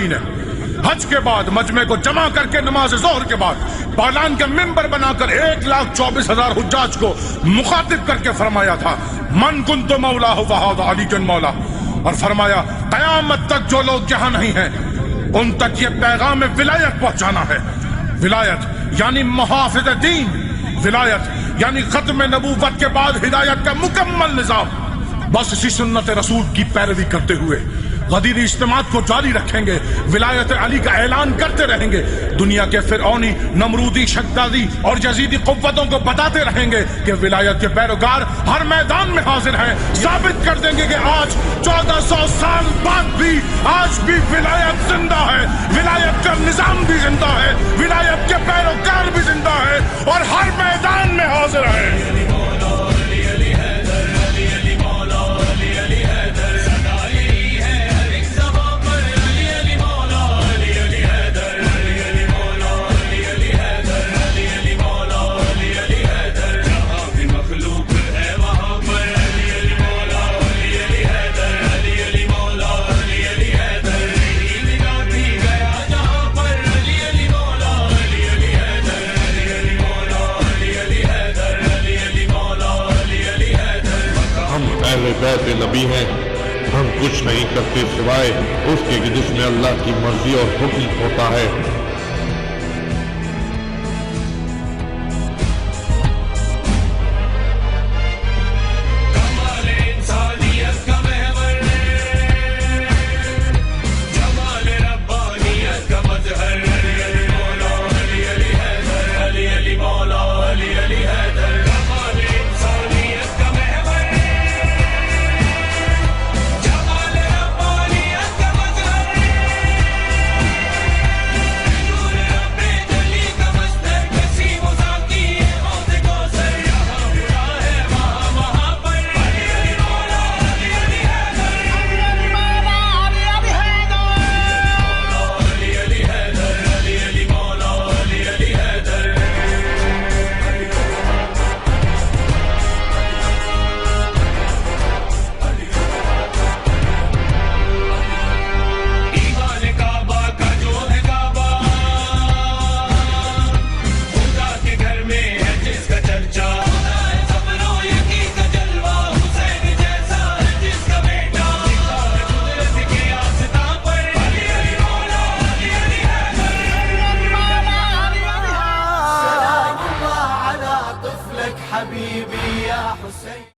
नबी ने हज के बाद मजमे को जमा करके नमाज जोहर के बाद पालान के मिंबर बनाकर 1,24,000 हुज्जाज को मुखातिब करके फरमाया था, मन कुंतु मौला हो वहाद अली जन मौला। और फरमाया कयामत तक जो लोग यहाँ नहीं हैं उन तक ये पैगाम विलायत पहुंचाना है। विलायत यानी मुहाफिज दीन, विलायत यानी खत्म नबूवत के बाद हिदायत का मुकम्मल निजाम। बस इसी सुन्नत रसूल की पैरवी करते हुए गदीर इज्तिमात को जारी रखेंगे, विलायत अली का ऐलान करते रहेंगे, दुनिया के फिरौनी, नमरूदी, शद्दादी और यजीदी कुव्वतों को बताते रहेंगे कि विलायत के पैरोकार हर मैदान में हाजिर हैं। साबित कर देंगे कि आज 1400 साल बाद भी आज भी विलायत जिंदा है, विलायत का निजाम भी जिंदा है, विलायत के पैरोकार भी जिंदा है और हर मैदान में हाजिर है। बैत नबी हैं, हम कुछ नहीं करते सिवाय उसके कि जिसमें अल्लाह की मर्जी और हुक्म होता है। حبيبي يا حسين